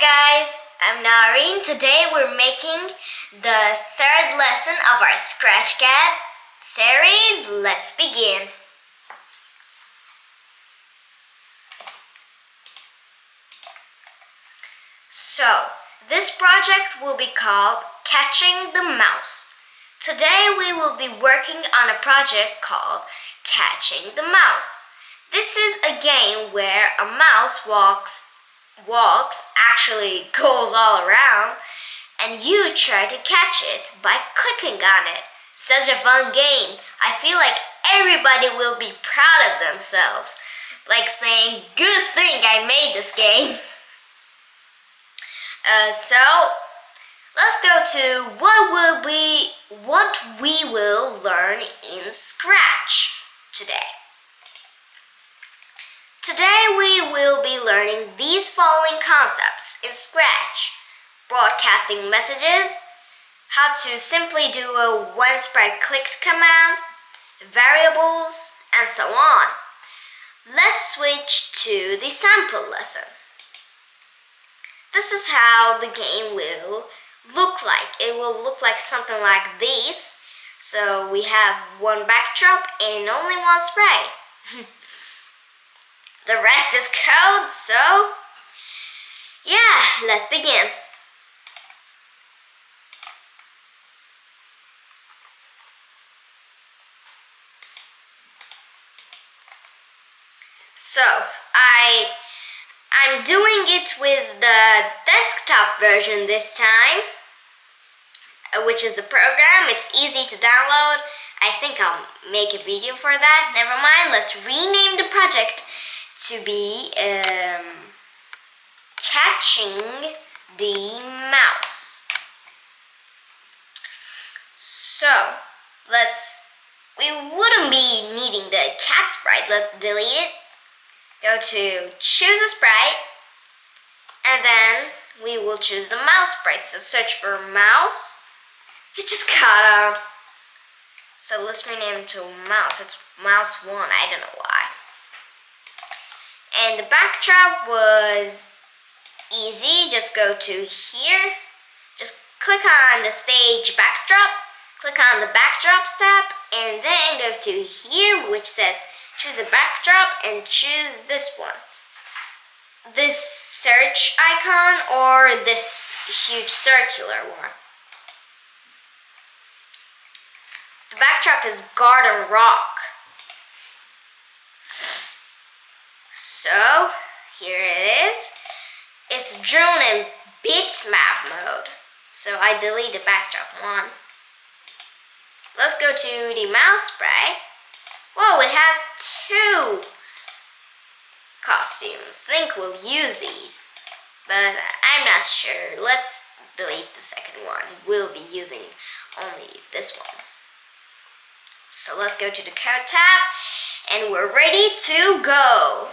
guys, I'm Narin. Today we're making the third lesson of our Scratch Cat series. Let's begin. So, this project will be called Catching the Mouse. Today we will be working on a project called Catching the Mouse. This is a game where a mouse actually goes all around, and you try to catch it by clicking on it. Such a fun game. I feel like everybody will be proud of themselves, like saying, "Good thing I made this game." So let's go to what we will learn in Scratch today. Today we will be learning these following concepts in Scratch: broadcasting messages, how to simply do a when sprite clicked command, variables, and so on. Let's switch to the sample lesson. This is how the game will look like. It will look like something like this. So we have one backdrop and only one sprite. The rest is code, so yeah, let's begin. So I'm doing it with the desktop version this time, which is the program. It's easy to download. I think I'll make a video for that. Never mind, let's rename the project to be Catching the Mouse. So we wouldn't be needing the cat sprite. Let's delete it. Go to choose a sprite, and then we will choose the mouse sprite. So search for mouse. It just got so let's rename it to mouse. It's mouse 1. I don't know why. And the backdrop was easy. Just go to here. Just click on the stage backdrop. Click on the backdrops tab, and then go to here, which says choose a backdrop, and choose this one. This search icon or this huge circular one. The backdrop is Garden Rock. So here it is. It's drawn in bitmap mode. So I delete the backdrop one. Let's go to the mouse sprite. Whoa, it has 2 costumes. I think we'll use these, but I'm not sure. Let's delete the second one. We'll be using only this one. So let's go to the code tab, and we're ready to go.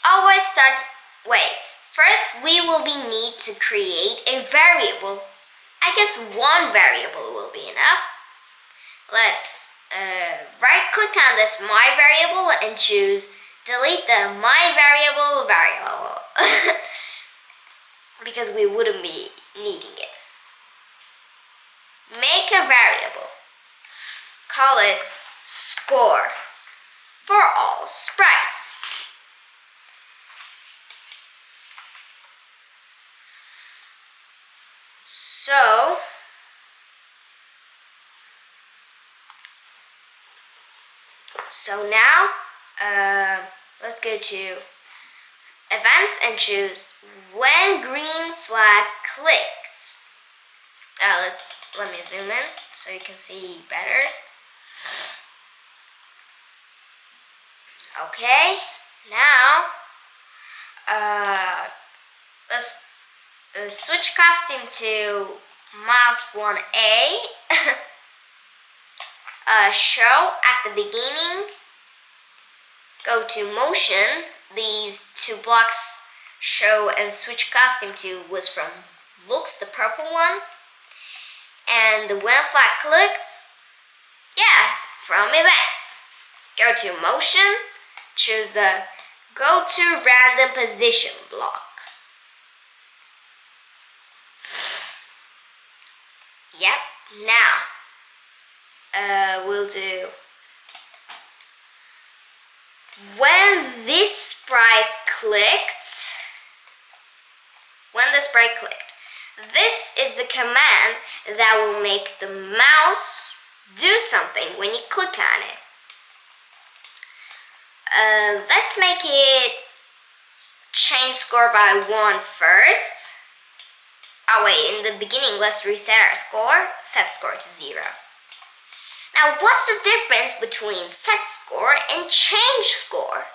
Always start. Wait. First, we will need to create a variable. I guess one variable will be enough. Let's right click on this my variable and choose delete the my variable because we wouldn't be needing it. Make a variable. Call it score for all sprites. So now, let's go to events and choose when green flag clicks. Let me zoom in so you can see better. Okay, now let's switch costume to mouse 1A. Show at the beginning. Go to motion. These 2 blocks show and switch costume to was from looks, the purple one. And the when flag clicked, yeah, from events. Go to motion. Choose the go to random position block. will do when this sprite clicked, this is the command that will make the mouse do something when you click on it. Let's make it change score by 1 first. Oh wait, in the beginning, let's reset our score. Set score to 0. Now, what's the difference between set score and change score?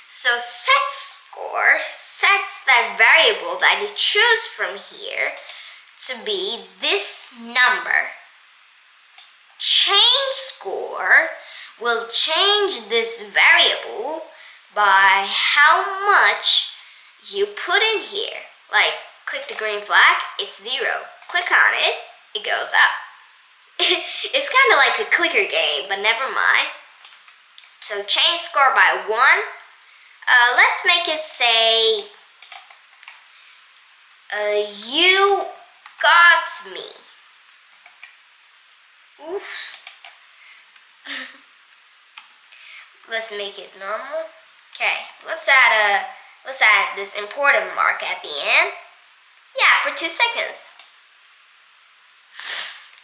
So set score sets that variable that you choose from here to be this number. Change score will change this variable by how much you put in here. Like, click the green flag, it's 0. Click on it, it goes up. It's kind of like a clicker game, but never mind. So change score by 1. Let's make it say, you got me. Oof. Let's make it normal. Okay, let's add this important mark at the end. Yeah, for 2 seconds.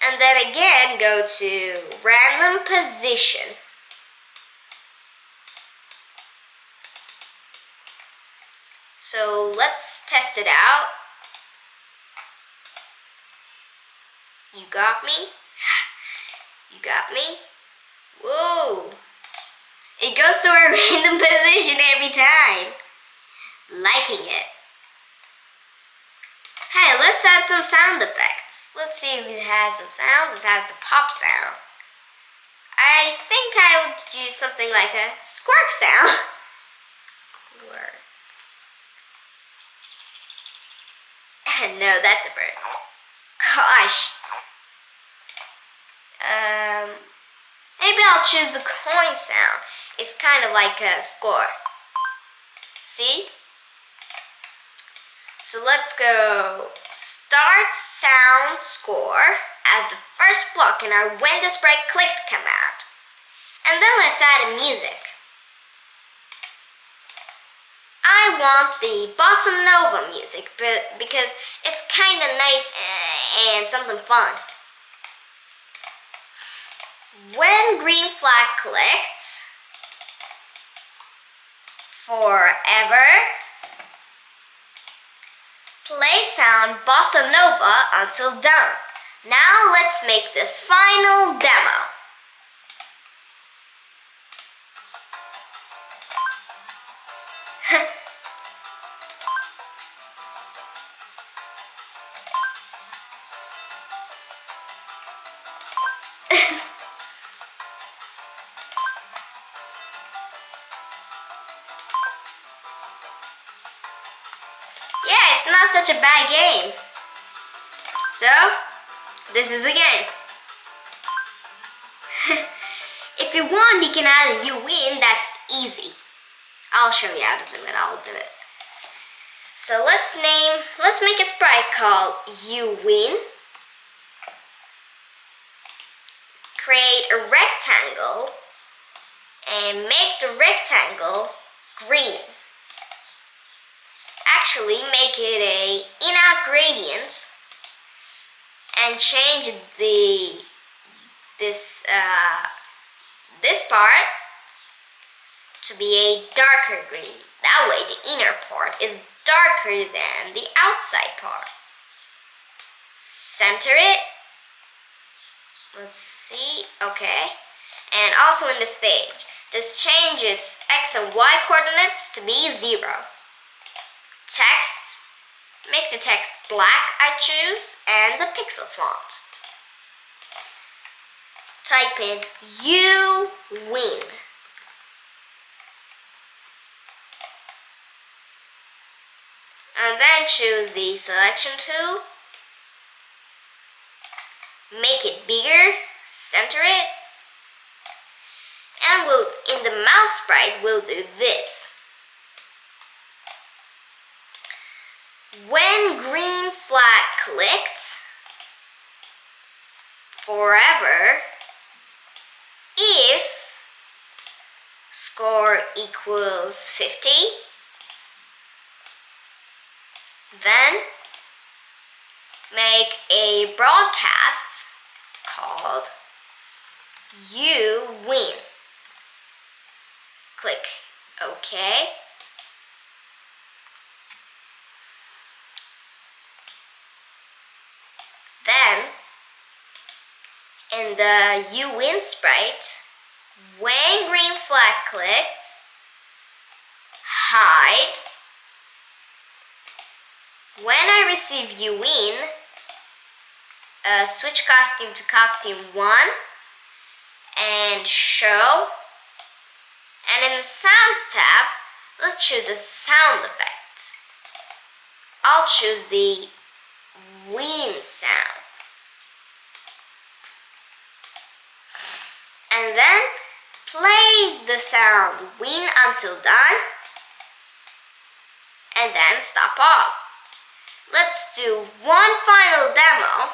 And then again, go to random position. So let's test it out. You got me? You got me? Whoa! It goes to a random position every time. Liking it. Hey, let's add some sound effects. Let's see if it has some sounds. It has the pop sound. I think I would use something like a squirk sound. Squirk. No, that's a bird. Gosh. Maybe I'll choose the coin sound. It's kind of like a score. See? So let's go start sound score as the first block in our when the sprite clicked command. And then let's add a music. I want the bossa nova music because it's kind of nice and something fun. When green flag clicked, forever, play sound bossa nova until done. Now let's make the final demo. Yeah, it's not such a bad game. So, this is a game. If you want, you can add a you win. That's easy. I'll show you how to do it. I'll do it. So let's make a sprite called you win. Create a rectangle and make the rectangle green. Actually, make it a in-out gradient and change this part to be a darker green. That way, the inner part is darker than the outside part. Center it. Let's see. Okay. And also in the stage, just change its x and y coordinates to be 0. Text, make the text black, I choose, and the pixel font. Type in you win. And then choose the selection tool. Make it bigger, center it. And in the mouse sprite, we'll do this. When green flag clicked, forever, if score equals 50, then make a broadcast called You Win. Click OK. Then, in the You Win sprite, when green flag clicked, hide. When I receive You Win, switch costume to costume 1 and show. And in the Sounds tab, let's choose a sound effect. I'll choose the win sound. And then play the sound win until done. And then stop all. Let's do one final demo.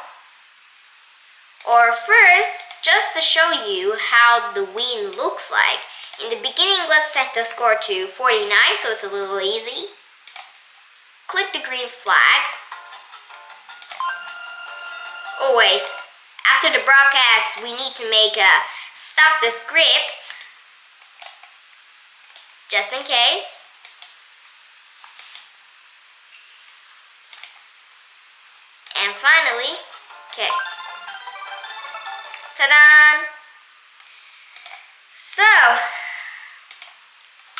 Or first, just to show you how the win looks like. In the beginning, let's set the score to 49, so it's a little easy. Click the green flag. Oh wait, after the broadcast, we need to make a stop the script, just in case. And finally, okay. Ta-da! So,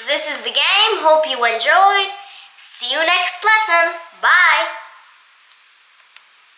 this is the game. Hope you enjoyed. See you next lesson. Bye!